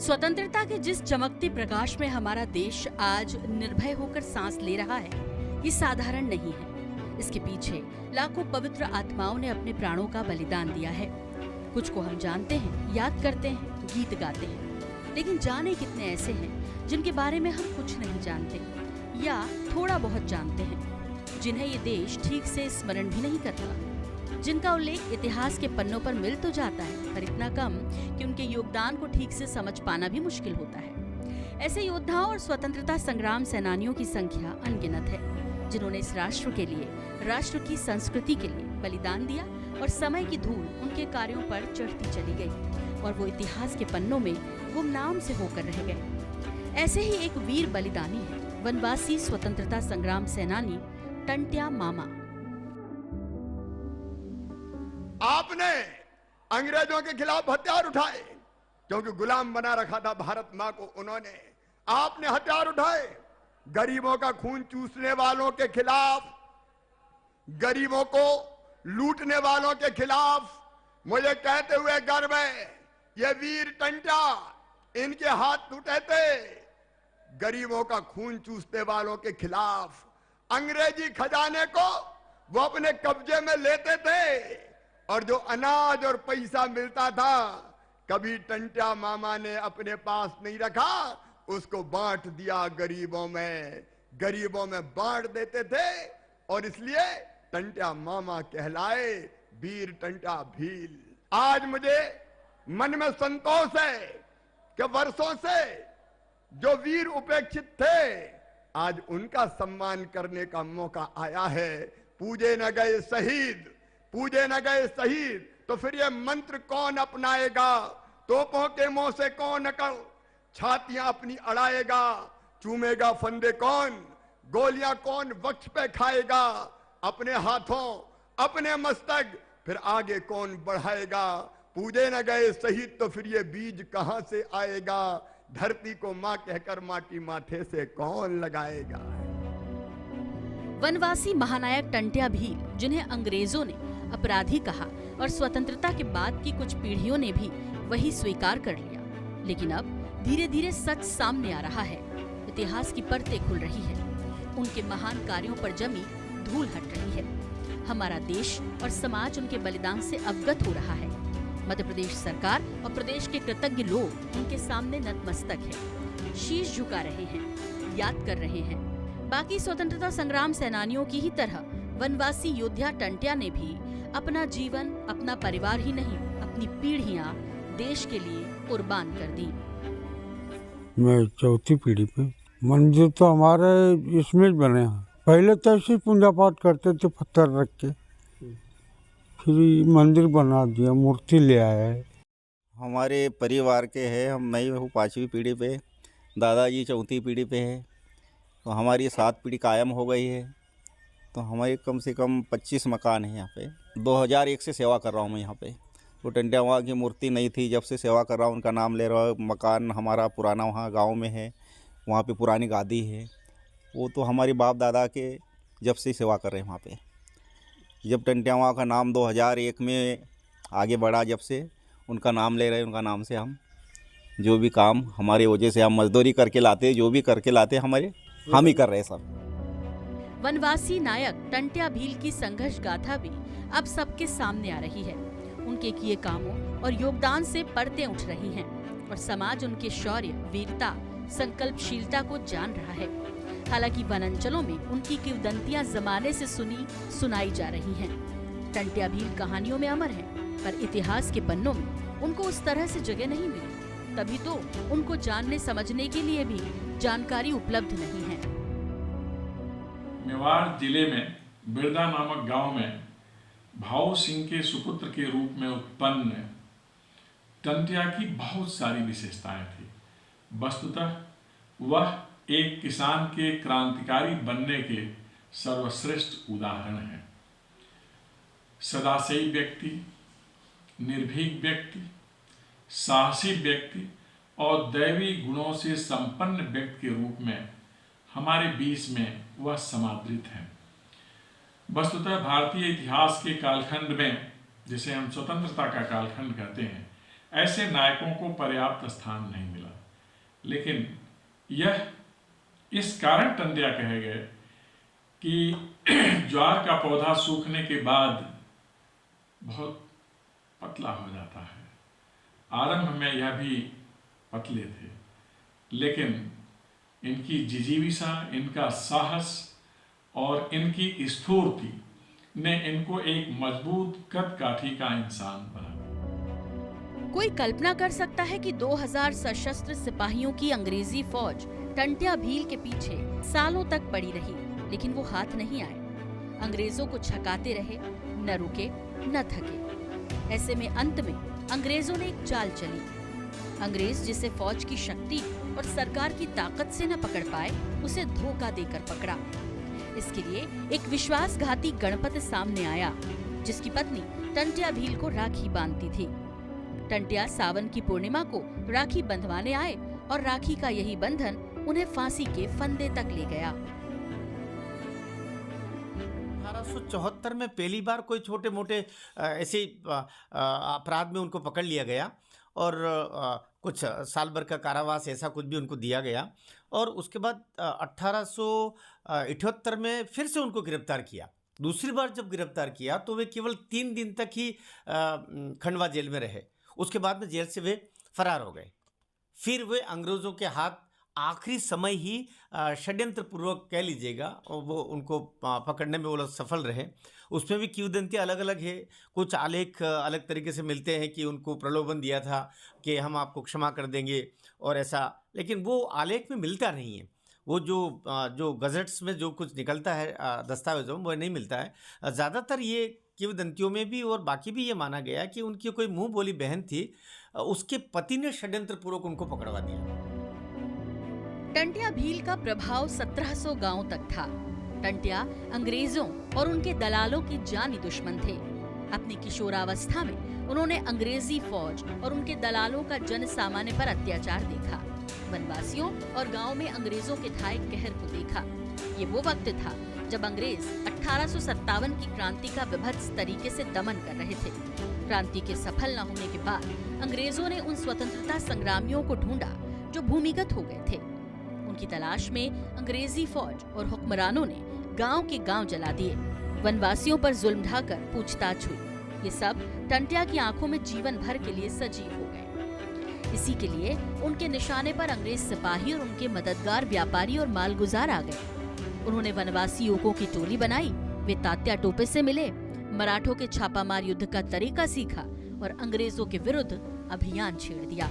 स्वतंत्रता के जिस चमकते प्रकाश में हमारा देश आज निर्भय होकर सांस ले रहा है, ये साधारण नहीं है। इसके पीछे लाखों पवित्र आत्माओं ने अपने प्राणों का बलिदान दिया है। कुछ को हम जानते हैं, याद करते हैं, गीत गाते हैं, लेकिन जाने कितने ऐसे हैं जिनके बारे में हम कुछ नहीं जानते या थोड़ा बहुत जानते हैं, जिन्हें ये देश ठीक से स्मरण भी नहीं करता, जिनका उल्लेख इतिहास के पन्नों पर मिल तो जाता है, पर इतना कम कि उनके योगदान को ठीक से समझ पाना भी मुश्किल होता है। ऐसे योद्धाओं और स्वतंत्रता संग्राम सेनानियों की संख्या अनगिनत है, जिन्होंने इस राष्ट्र के लिए, राष्ट्र की संस्कृति के लिए बलिदान दिया और समय की धूल उनके कार्यों पर चढ़ती चली गई और वो इतिहास के पन्नों में गुमनाम से होकर रह गए। ऐसे ही एक वीर बलिदानी है वनवासी स्वतंत्रता संग्राम सेनानी टंट्या मामा। आपने अंग्रेजों के खिलाफ हथियार उठाए, क्योंकि गुलाम बना रखा था भारत मां को उन्होंने। आपने हथियार उठाए गरीबों का खून चूसने वालों के खिलाफ, गरीबों को लूटने वालों के खिलाफ। मुझे कहते हुए गर्व है, ये वीर टंट्या, इनके हाथ टूटे थे गरीबों का खून चूसने वालों के खिलाफ। अंग्रेजी खजाने को वो अपने कब्जे में लेते थे और जो अनाज और पैसा मिलता था, कभी टंट्या मामा ने अपने पास नहीं रखा, उसको बांट दिया गरीबों में बांट देते थे। और इसलिए टंट्या मामा कहलाए, वीर टंट्या भील। आज मुझे मन में संतोष है कि वर्षों से जो वीर उपेक्षित थे, आज उनका सम्मान करने का मौका आया है। पूजे न गए शहीद, तो फिर ये मंत्र कौन अपनाएगा? तोपों के मुंह से कौन अकड़ छातियां अपनी अड़ाएगा? चूमेगा फंदे कौन, गोलियां कौन वक्त पे खाएगा? अपने हाथों अपने मस्तक फिर आगे कौन बढ़ाएगा? पूजे न गए शहीद, तो फिर ये बीज कहां से आएगा? धरती को मां कहकर माटी माथे से कौन लगाएगा? वनवासी महानायक टंट्या भील, जिन्हें अंग्रेजों ने अपराधी कहा और स्वतंत्रता के बाद की कुछ पीढ़ियों ने भी वही स्वीकार कर लिया, लेकिन अब धीरे धीरे सच सामने आ रहा है। इतिहास की परतें खुल रही है, उनके महान कार्यों पर जमी धूल हट रही है। हमारा देश और समाज उनके बलिदान से अवगत हो रहा है। मध्य प्रदेश सरकार और प्रदेश के कृतज्ञ लोग उनके सामने नतमस्तक है, शीश झुका रहे हैं, याद कर रहे हैं। बाकी स्वतंत्रता संग्राम सेनानियों की ही तरह वनवासी योद्धा टंट्या ने भी अपना जीवन, अपना परिवार ही नहीं, अपनी पीढ़ियां देश के लिए कुर्बान कर दी। मैं चौथी पीढ़ी पे। मंदिर तो हमारे इसमें बने हैं। पहले तो ऐसे पूजा पाठ करते थे पत्थर रख के, फिर मंदिर बना दिया, मूर्ति ले आए। हमारे परिवार के हैं, मैं हूँ 5वीं पीढ़ी पे, दादाजी 4थी पीढ़ी पे है, तो हमारी 7 पीढ़ी कायम हो गई है। तो हमारे कम से कम 25 मकान हैं यहाँ पे। 2001 से सेवा कर रहा हूँ मैं यहाँ पे। वो टंट्या वहाँ की मूर्ति नहीं थी, जब से सेवा कर रहा हूँ उनका नाम ले रहा हूँ। मकान हमारा पुराना वहाँ गांव में है, वहाँ पे पुरानी गादी है। वो तो हमारे बाप दादा के जब से सेवा कर रहे हैं वहाँ पे। जब टंट्या वहाँ का नाम 2001 में आगे बढ़ा, जब से उनका नाम ले रहे हैं, उनका नाम से हम जो भी काम हमारे वजह से हम मजदूरी करके लाते, जो भी करके लाते हमारे, हम ही कर रहे हैं सब। वनवासी नायक टंट्या भील की संघर्ष गाथा भी अब सबके सामने आ रही है। उनके किए कामों और योगदान से परतें उठ रही हैं और समाज उनके शौर्य, वीरता, संकल्पशीलता को जान रहा है। हालांकि वनांचलों में उनकी किंवदंतियां जमाने से सुनाई जा रही हैं। टंट्या भील कहानियों में अमर हैं, पर इतिहास के पन्नों में उनको उस तरह से जगह नहीं मिली। तभी तो उनको जानने समझने के लिए भी जानकारी उपलब्ध नहीं है। मेवाड़ जिले में बिरदा नामक गांव में भाऊ सिंह के सुपुत्र के रूप में उत्पन्न टंट्या की बहुत सारी विशेषताएं थी। वस्तुतः वह एक किसान के क्रांतिकारी बनने के सर्वश्रेष्ठ उदाहरण है। सदाशयी व्यक्ति, निर्भीक व्यक्ति, साहसी व्यक्ति और दैवी गुणों से संपन्न व्यक्ति के रूप में हमारे बीच में वह समादृत है। वस्तुतः भारतीय इतिहास के कालखंड में, जिसे हम स्वतंत्रता का कालखंड कहते हैं, ऐसे नायकों को पर्याप्त स्थान नहीं मिला। लेकिन यह इस कारण टंटिया कहे गए कि ज्वार का पौधा सूखने के बाद बहुत पतला हो जाता है। आरंभ में यह भी पतले थे, लेकिन इनकी जिजीविषा, इनका साहस और इनकी स्फूर्ति ने इनको एक मजबूत कद-काठी का इंसान बना। कोई कल्पना कर सकता है कि 2000 सशस्त्र सिपाहियों की अंग्रेजी फौज टंटिया भील के पीछे सालों तक पड़ी रही, लेकिन वो हाथ नहीं आए। अंग्रेजों को छकाते रहे, न रुके न थके। ऐसे में अंत में अंग्रेजों ने एक चाल चली। अंग्रेज जिसे फौज की शक्ति और सरकार की ताकत से न पकड़ पाए, उसे धोखा देकर पकड़ा। इसके लिए एक विश्वासघाती गणपत सामने आया, जिसकी पत्नी टंटिया भील को राखी बांधती थी। टंटिया सावन की पूर्णिमा को राखी बंधवाने आए और राखी का यही बंधन उन्हें फांसी के फंदे तक ले गया। 1874 में पहली बार कोई छोटे मोटे ऐसे अपराध में उनको पकड़ लिया गया और कुछ साल भर का कारावास ऐसा कुछ भी उनको दिया गया। और उसके बाद 1878 में फिर से उनको गिरफ्तार किया। दूसरी बार जब गिरफ्तार किया तो वे केवल 3 दिन तक ही खंडवा जेल में रहे। उसके बाद में जेल से वे फरार हो गए। फिर वे अंग्रेज़ों के हाथ आखिरी समय ही षड्यंत्र पूर्वक कह लीजिएगा, और वो उनको पकड़ने में वो लोग सफल रहे। उसमें भी किंवदंती अलग अलग है। कुछ आलेख अलग तरीके से मिलते हैं कि उनको प्रलोभन दिया था कि हम आपको क्षमा कर देंगे और ऐसा, लेकिन वो आलेख में मिलता नहीं है। वो जो गज़ट्स में जो कुछ निकलता है दस्तावेज़ों में, वो नहीं मिलता है। ज़्यादातर ये किंवदंतियों में भी और बाकी भी ये माना गया कि उनकी कोई मुंह बोली बहन थी, उसके पति ने षड्यंत्र पूर्वक उनको पकड़वा दिया। टंटिया भील का प्रभाव 1700 गांवों तक था। टंटिया अंग्रेजों और उनके दलालों के जानी दुश्मन थे। अपनी किशोरावस्था में उन्होंने अंग्रेजी फौज और उनके दलालों का जन सामान्य पर अत्याचार देखा। वनवासियों और गांव में अंग्रेजों के ढाई कहर को देखा। ये वो वक्त था जब अंग्रेज 1857 की क्रांति का विभत्स तरीके से दमन कर रहे थे। क्रांति के सफल न होने के बाद अंग्रेजों ने उन स्वतंत्रता संग्रामियों को ढूंढा जो भूमिगत हो गए थे। उनकी तलाश में अंग्रेजी फौज और हुक्मरानों ने गांव के गांव जला दिए। वनवासियों पर जुल्म ढाकर पूछताछ हुई। ये सब टंटिया की आंखों में जीवन भर के लिए सजीव हो गए। इसी के लिए उनके निशाने पर अंग्रेज सिपाही और उनके मददगार व्यापारी और मालगुजार आ गए। उन्होंने वनवासी युवकों की टोली बनाई। वे तात्या टोपे से मिले, मराठों के छापामार युद्ध का तरीका सीखा और अंग्रेजों के विरुद्ध अभियान छेड़ दिया।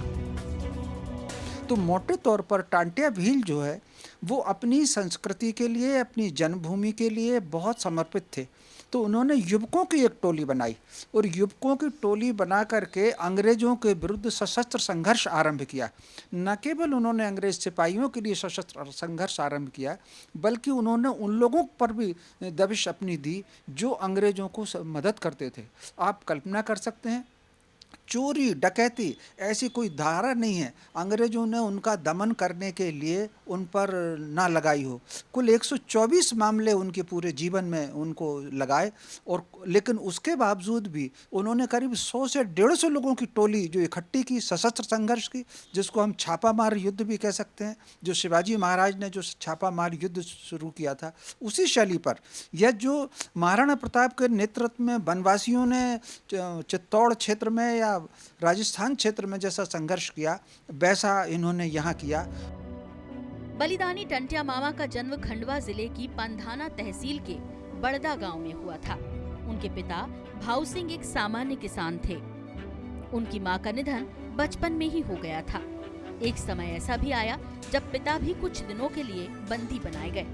तो मोटे तौर पर टंटिया भील जो है वो अपनी संस्कृति के लिए, अपनी जन्मभूमि के लिए बहुत समर्पित थे। तो उन्होंने युवकों की एक टोली बनाई और युवकों की टोली बना करके अंग्रेजों के विरुद्ध सशस्त्र संघर्ष आरंभ किया। न केवल उन्होंने अंग्रेज सिपाहियों के लिए सशस्त्र संघर्ष आरंभ किया, बल्कि उन्होंने उन लोगों पर भी दबिश अपनी दी जो अंग्रेजों को मदद करते थे। आप कल्पना कर सकते हैं, चोरी डकैती ऐसी कोई धारा नहीं है अंग्रेजों ने उनका दमन करने के लिए उन पर ना लगाई हो। कुल 124 मामले उनके पूरे जीवन में उनको लगाए, और लेकिन उसके बावजूद भी उन्होंने करीब 100 से 150 लोगों की टोली जो इकट्ठी की, सशस्त्र संघर्ष की, जिसको हम छापामार युद्ध भी कह सकते हैं। जो शिवाजी महाराज ने जो छापामार युद्ध शुरू किया था, उसी शैली पर यह जो महाराणा प्रताप के नेतृत्व में वनवासियों ने चित्तौड़ क्षेत्र में या राजस्थान क्षेत्र में जैसा संघर्ष किया, वैसा इन्होंने यहाँ किया। बलिदानी टंटिया मामा का जन्म खंडवा जिले की पंधाना तहसील के बड़दा गांव में हुआ था। उनके पिता भाऊ सिंह एक सामान्य किसान थे। उनकी मां का निधन बचपन में ही हो गया था। एक समय ऐसा भी आया जब पिता भी कुछ दिनों के लिए बंदी बनाए गए।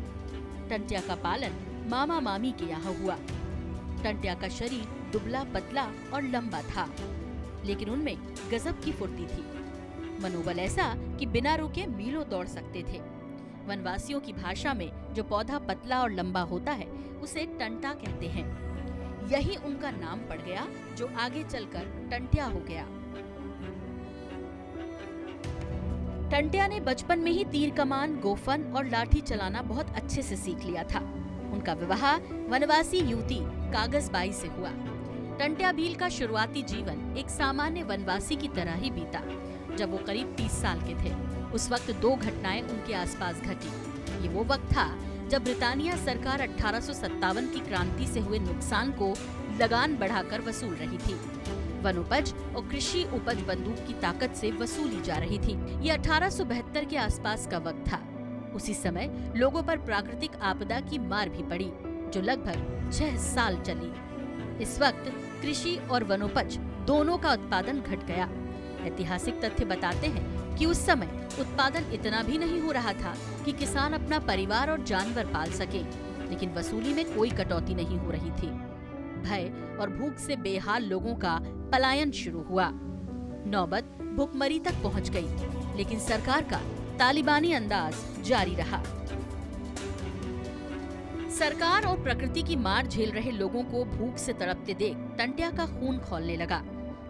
टंटिया का पालन मामा मामी के यहाँ हुआ। टंटिया का शरीर दुबला पतला और लंबा था, लेकिन उनमें गजब की फुर्ती थी। मनोबल ऐसा कि बिना रुके मीलों दौड़ सकते थे। वनवासियों की भाषा में जो पौधा पतला और लंबा होता है उसे टंटा कहते हैं। यही उनका नाम पड़ गया जो आगे चलकर टंटिया हो गया। टंटिया ने बचपन में ही तीर कमान, गोफन और लाठी चलाना बहुत अच्छे से सीख लिया था। उनका विवाह वनवासी युवती कागजबाई से हुआ। टंटिया भील का शुरुआती जीवन एक सामान्य वनवासी की तरह ही बीता। जब वो करीब 30 साल के थे उस वक्त 2 घटनाएं उनके आसपास घटी। ये वो वक्त था जब ब्रिटानिया सरकार 1857 की क्रांति से हुए नुकसान को लगान बढ़ाकर वसूल रही थी। वनोपज और कृषि उपज बंदूक की ताकत से वसूली जा रही थी। ये 1872 के आसपास का वक्त था। उसी समय लोगों पर प्राकृतिक आपदा की मार भी पड़ी, जो लगभग 6 साल चली। इस वक्त कृषि और वनोपज दोनों का उत्पादन घट गया। ऐतिहासिक तथ्य बताते हैं कि उस समय उत्पादन इतना भी नहीं हो रहा था कि किसान अपना परिवार और जानवर पाल सके, लेकिन वसूली में कोई कटौती नहीं हो रही थी। भय और भूख से बेहाल लोगों का पलायन शुरू हुआ। नौबत भुखमरी तक पहुंच गई, लेकिन सरकार का तालिबानी अंदाज जारी रहा। सरकार और प्रकृति की मार झेल रहे लोगों को भूख से तड़पते देख टंट्या का खून खौलने लगा।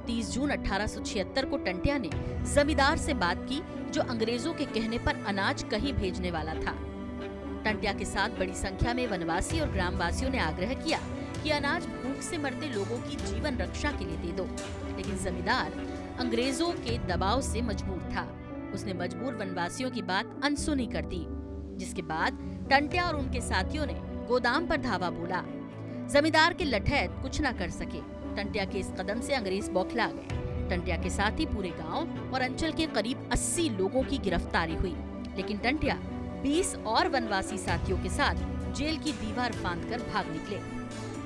30 जून 1876 को टंट्या ने जमींदार से बात की, जो अंग्रेजों के कहने पर अनाज कहीं भेजने वाला था। टंट्या के साथ बड़ी संख्या में वनवासी और ग्रामवासियों ने आग्रह किया कि अनाज भूख से मरते लोगों की जीवन रक्षा के लिए दे दो, लेकिन जमींदार अंग्रेजों के दबाव से मजबूर था। उसने मजबूर वनवासियों की बात अनसुनी कर दी, जिसके बाद टंट्या और उनके साथियों ने गोदाम पर धावा बोला। जमींदार के लठैत कुछ न कर सके। टंट्या के इस कदम से अंग्रेज बौखला गए। टंट्या के साथ ही पूरे गांव और अंचल के करीब 80 लोगों की गिरफ्तारी हुई, लेकिन टंट्या 20 और वनवासी साथियों के साथ जेल की दीवार फांदकर भाग निकले।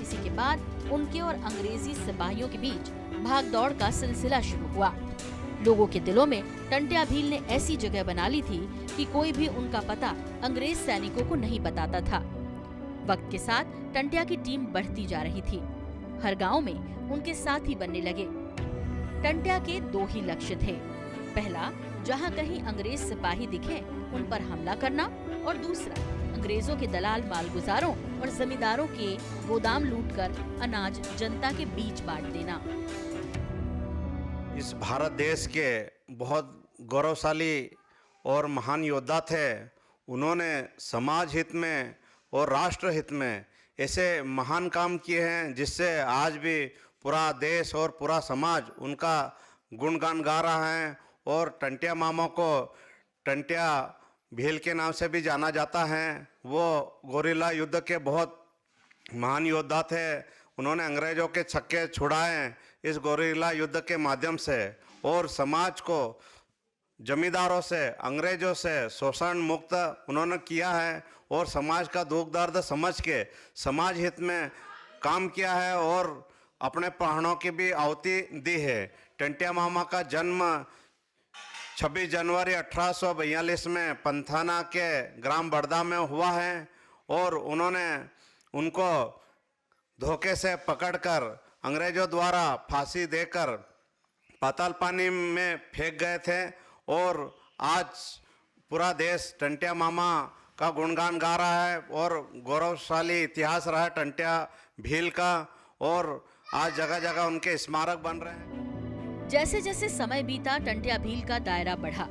इसी के बाद उनके और अंग्रेजी सिपाहियों के बीच भागदौड़ का सिलसिला शुरू हुआ। लोगों के दिलों में टंट्या भील ने ऐसी जगह बना ली थी कि कोई भी उनका पता अंग्रेज सैनिकों को नहीं बताता था। वक्त के साथ टंट्या की टीम बढ़ती जा रही थी। हर गांव में उनके साथी बनने लगे। टंट्या के 2 ही लक्ष्य थे। पहला, जहां कहीं अंग्रेज सिपाही दिखे उन पर हमला करना, और दूसरा, अंग्रेजों के दलाल मालगुजारों और जमींदारों के गोदाम लूटकर अनाज जनता के बीच बांट देना। इस भारत देश के बहुत गौरवशाली और महान योद्धा थे। उन्होंने समाज हित में और राष्ट्र हित में ऐसे महान काम किए हैं, जिससे आज भी पूरा देश और पूरा समाज उनका गुणगान गा रहा है। और टंट्या मामा को टंट्या भील के नाम से भी जाना जाता है। वो गोरिल्ला युद्ध के बहुत महान योद्धा थे। उन्होंने अंग्रेजों के छक्के छुड़ाए इस गोरिल्ला युद्ध के माध्यम से, और समाज को जमींदारों से, अंग्रेजों से शोषण मुक्त उन्होंने किया है, और समाज का दुख दर्द समझ के समाज हित में काम किया है, और अपने प्राणों की भी आहुति दी है। टंट्या मामा का जन्म 26 जनवरी 1842 में पंथाना के ग्राम बड़दा में हुआ है, और उन्होंने उनको धोखे से पकड़कर अंग्रेजों द्वारा फांसी देकर पाताल पानी में फेंक गए थे। और आज पूरा देश टंट्या मामा का गुणगान गा रहा है, और गौरवशाली इतिहास रहा है टंट्या भील का, और आज जगह जगह उनके स्मारक बन रहे हैं। जैसे जैसे समय बीता, टंट्या भील का दायरा बढ़ा।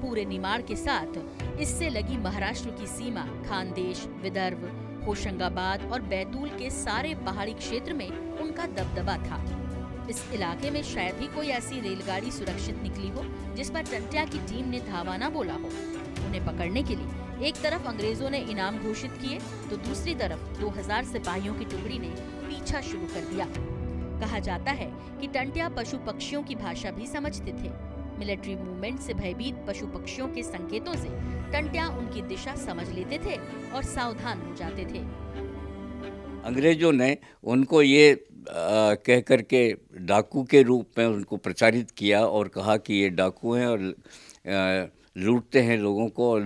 पूरे निमाड़ के साथ इससे लगी महाराष्ट्र की सीमा, खानदेश, विदर्भ, होशंगाबाद और बैतूल के सारे पहाड़ी क्षेत्र में उनका दबदबा था। इस इलाके में शायद ही कोई ऐसी रेलगाड़ी सुरक्षित निकली हो जिस पर टंट्या की टीम ने धावा न बोला हो। उन्हें पकड़ने के लिए एक तरफ अंग्रेजों ने इनाम घोषित किए, तो दूसरी तरफ 2000 सिपाहियों की टुकड़ी ने पीछा शुरू कर दिया। कहा जाता है कि टंट्या पशु पक्षियों की भाषा भी समझते थे। मिलिट्री मूवमेंट से भयभीत पशु पक्षियों के संकेतों से टंट्या उनकी दिशा समझ लेते थे और सावधान हो जाते थे। अंग्रेजों ने उनको ये कह कर के डाकू के रूप में उनको प्रचारित किया और कहा कि ये डाकू हैं और लूटते हैं लोगों को और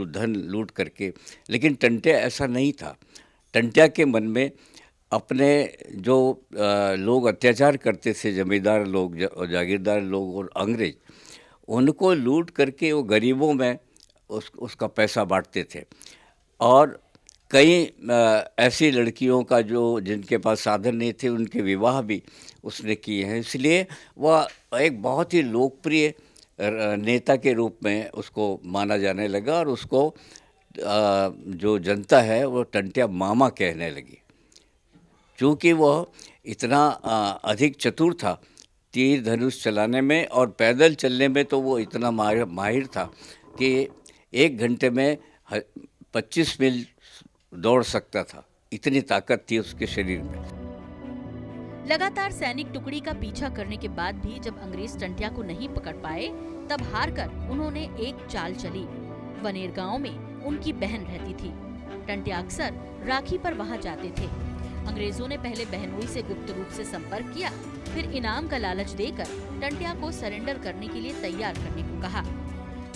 धन लूट करके। लेकिन टंट्या ऐसा नहीं था। टंट्या के मन में अपने जो लोग अत्याचार करते थे, जमींदार लोग, जागीरदार लोग और अंग्रेज, उनको लूट करके वो गरीबों में उसका पैसा बांटते थे। और कई ऐसी लड़कियों का जिनके पास साधन नहीं थे, उनके विवाह भी उसने किए हैं। इसलिए वह एक बहुत ही लोकप्रिय नेता के रूप में उसको माना जाने लगा, और उसको जो जनता है वो टंट्या मामा कहने लगी। क्योंकि वह इतना अधिक चतुर था तीर धनुष चलाने में और पैदल चलने में तो वो इतना माहिर था कि 1 घंटे में 25 मील दौड़ सकता था। इतनी ताकत थी उसके शरीर में। लगातार सैनिक टुकड़ी का पीछा करने के बाद भी जब अंग्रेज टंटिया को नहीं पकड़ पाए, तब हारकर उन्होंने एक चाल चली। वनेर गांव में उनकी बहन रहती थी। टंटिया अक्सर राखी पर वहां जाते थे। अंग्रेजों ने पहले बहनोई से गुप्त रूप से संपर्क किया, फिर इनाम का लालच देकर टंटिया को सरेंडर करने के लिए तैयार करने को कहा।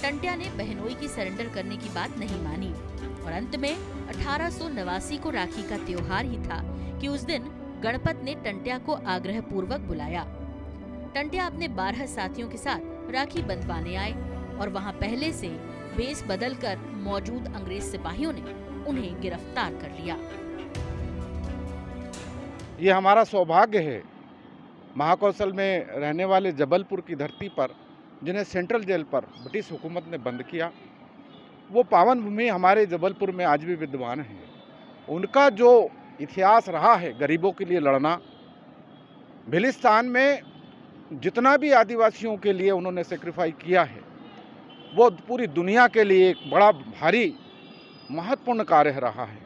टंटिया ने बहनोई की सरेंडर करने की बात नहीं मानी और अंत में 1889 को राखी का त्योहार ही था कि उस दिन गणपत ने टंटिया को आग्रह पूर्वक बुलाया। टंटिया अपने 12 साथियों के साथ राखी बंधवाने आए और वहां पहले से भेष बदलकर मौजूद अंग्रेज सिपाहियों ने उन्हें गिरफ्तार कर लिया। ये हमारा सौभाग्य है महाकौशल में रहने वाले जबलपुर की धरती पर, जिन्हें सेंट्रल जेल पर ब्रिटिश हुकूमत ने बंद किया। वो पावन भूमि हमारे जबलपुर में आज भी विद्यमान है। उनका जो इतिहास रहा है गरीबों के लिए लड़ना, भिलिस्तान में जितना भी आदिवासियों के लिए उन्होंने सेक्रीफाइस किया है, वो पूरी दुनिया के लिए एक बड़ा भारी महत्वपूर्ण कार्य रहा है।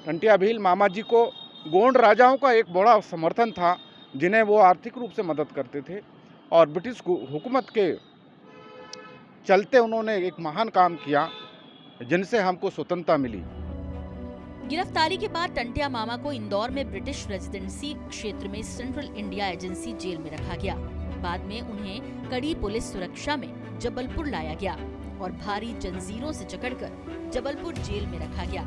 टंटिया भील मामा जी को गोंड राजाओं का एक बड़ा समर्थन था, जिन्हें वो आर्थिक रूप से मदद करते थे और ब्रिटिश हुकूमत के चलते उन्होंने एक महान काम किया जिनसे हमको स्वतंत्रता मिली। गिरफ्तारी के बाद टंटिया मामा को इंदौर में ब्रिटिश रेजिडेंसी क्षेत्र में सेंट्रल इंडिया एजेंसी जेल में रखा गया। बाद में उन्हें कड़ी पुलिस सुरक्षा में जबलपुर लाया गया और भारी जंजीरों से जकड़कर जबलपुर जेल में रखा गया।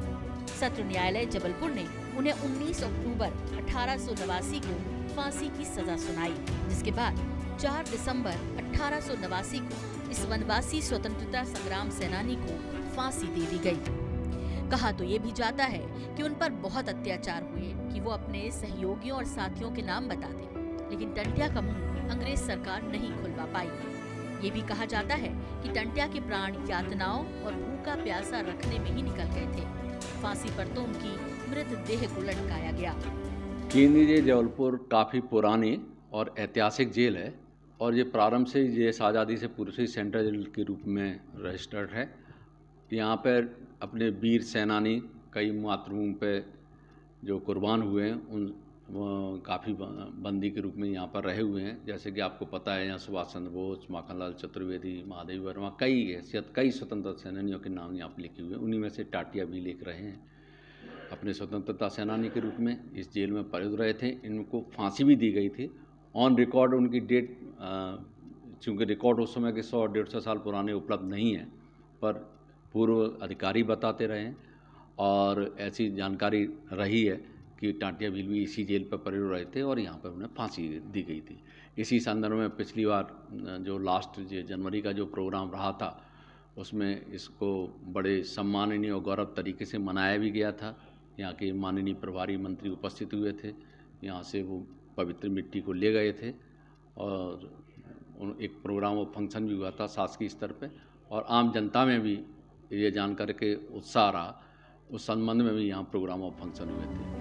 सत्र न्यायालय जबलपुर ने उन्हें 19 अक्टूबर 1889 को फांसी की सजा सुनाई, जिसके बाद 4 दिसंबर 1889 को इस वनवासी स्वतंत्रता संग्राम सेनानी को फांसी दे दी गई। कहा तो ये भी जाता है कि उन पर बहुत अत्याचार हुए कि वो अपने सहयोगियों और साथियों के नाम बताते, लेकिन टंटिया का मुंह अंग्रेज सरकार नहीं खुलवा पाई। ये भी कहा जाता है कि टंटिया के प्राण यातनाओं और भूखा प्यासा रखने में ही निकल गए थे। फांसी पर तो उनकी मृतदेह को लटकाया गया। केंद्रीय जेल जबलपुर काफ़ी पुरानी और ऐतिहासिक जेल है और ये प्रारंभ से ये आज़ादी से पूर्व से सेंट्रल जेल के रूप में रजिस्टर्ड है। यहाँ पर अपने वीर सेनानी कई मातृभूमि पे जो कुर्बान हुए हैं उन काफ़ी बंदी के रूप में यहाँ पर रहे हुए हैं। जैसे कि आपको पता है यहाँ सुभाष चंद्र बोस, माखनलाल चतुर्वेदी, महादेवी वर्मा, कई स्वतंत्रता सेनानियों के नाम यहाँ पर लिखे हुए हैं। उन्हीं में से टाटिया भी लिख रहे हैं। अपने स्वतंत्रता सेनानी के रूप में इस जेल में परोस रहे थे। इनको फांसी भी दी गई थी। ऑन रिकॉर्ड उनकी डेट, चूँकि रिकॉर्ड उस समय के 100-150 साल पुराने उपलब्ध नहीं है, पर पूर्व अधिकारी बताते रहे हैं और ऐसी जानकारी रही है कि टाटिया भील भी इसी जेल पर परोस रहे थे और यहाँ पर उन्हें फांसी दी गई थी। इसी संदर्भ में पिछली बार जो लास्ट जनवरी का जो प्रोग्राम रहा था, उसमें इसको बड़े सम्माननीय और गौरव तरीके से मनाया भी गया था। यहाँ के माननीय प्रभारी मंत्री उपस्थित हुए थे। यहाँ से वो पवित्र मिट्टी को ले गए थे और एक प्रोग्राम और फंक्शन भी हुआ था शासकीय स्तर पे और आम जनता में भी ये जानकर के उत्साह रहा। उस संबंध में भी यहाँ प्रोग्राम और फंक्शन हुए थे।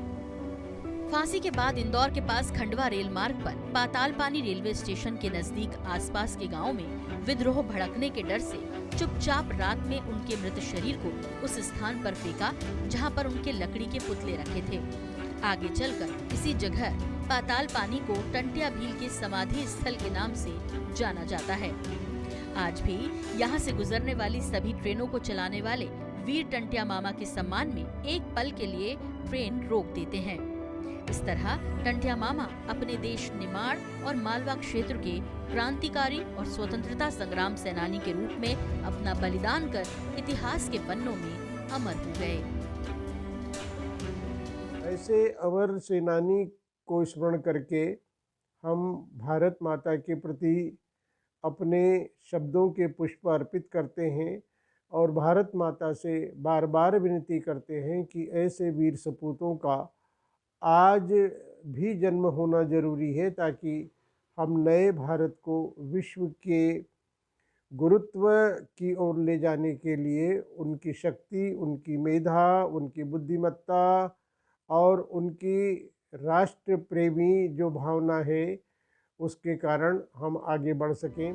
फांसी के बाद इंदौर के पास खंडवा रेल मार्ग पर पातालपानी रेलवे स्टेशन के नजदीक आसपास के गांव में विद्रोह भड़कने के डर से चुपचाप रात में उनके मृत शरीर को उस स्थान पर फेंका जहां पर उनके लकड़ी के पुतले रखे थे। आगे चलकर इसी जगह पातालपानी को टंटिया भील के समाधि स्थल के नाम से जाना जाता है। आज भी यहाँ से गुजरने वाली सभी ट्रेनों को चलाने वाले वीर टंटिया मामा के सम्मान में एक पल के लिए ट्रेन रोक देते हैं। इस तरह टंटिया मामा अपने देश निमाड़ और मालवा क्षेत्र के क्रांतिकारी और स्वतंत्रता संग्राम सेनानी के रूप में अपना बलिदान कर इतिहास के पन्नों में अमर हो गए। ऐसे अमर सेनानी को स्मरण करके हम भारत माता के प्रति अपने शब्दों के पुष्प अर्पित करते हैं और भारत माता से बार बार विनती करते हैं कि ऐसे वीर सपूतों का आज भी जन्म होना जरूरी है, ताकि हम नए भारत को विश्व के गुरुत्व की ओर ले जाने के लिए उनकी शक्ति, उनकी मेधा, उनकी बुद्धिमत्ता और उनकी राष्ट्र प्रेमी जो भावना है उसके कारण हम आगे बढ़ सकें।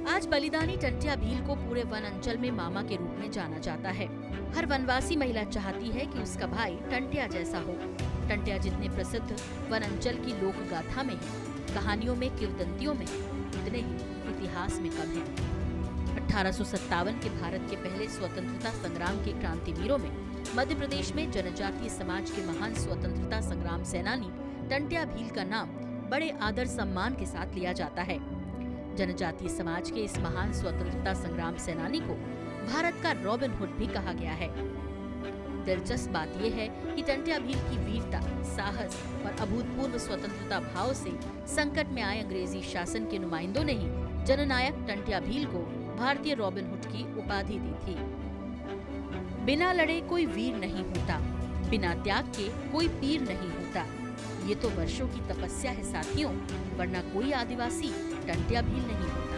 आज बलिदानी टंट्या भील को पूरे वन अंचल में मामा के रूप में जाना जाता है। हर वनवासी महिला चाहती है कि उसका भाई टंट्या जैसा हो। टंट्या जितने प्रसिद्ध वन अंचल की लोक गाथा में है, कहानियों में, किंवदंतियों में, उतने ही इतिहास में कम है। 1857 के भारत के पहले स्वतंत्रता संग्राम के क्रांतिवीरों में मध्य प्रदेश में जनजातीय समाज के महान स्वतंत्रता संग्राम सेनानी टंट्या भील का नाम बड़े आदर सम्मान के साथ लिया जाता है। जनजातीय समाज के इस महान स्वतंत्रता संग्राम सेनानी को भारत का रॉबिन हुड भी कहा गया है। दिलचस्प बात यह है कि टंट्या भील की वीरता, साहस और अभूतपूर्व स्वतंत्रता भाव से संकट में आए अंग्रेजी शासन के नुमाइंदों ने ही जननायक टंट्या भील को भारतीय रॉबिन हुड की उपाधि दी थी। बिना लड़े कोई वीर नहीं होता, बिना त्याग के कोई पीर नहीं होता। ये तो वर्षों की तपस्या है साथियों, वरना कोई आदिवासी टंट्या भील नहीं होता।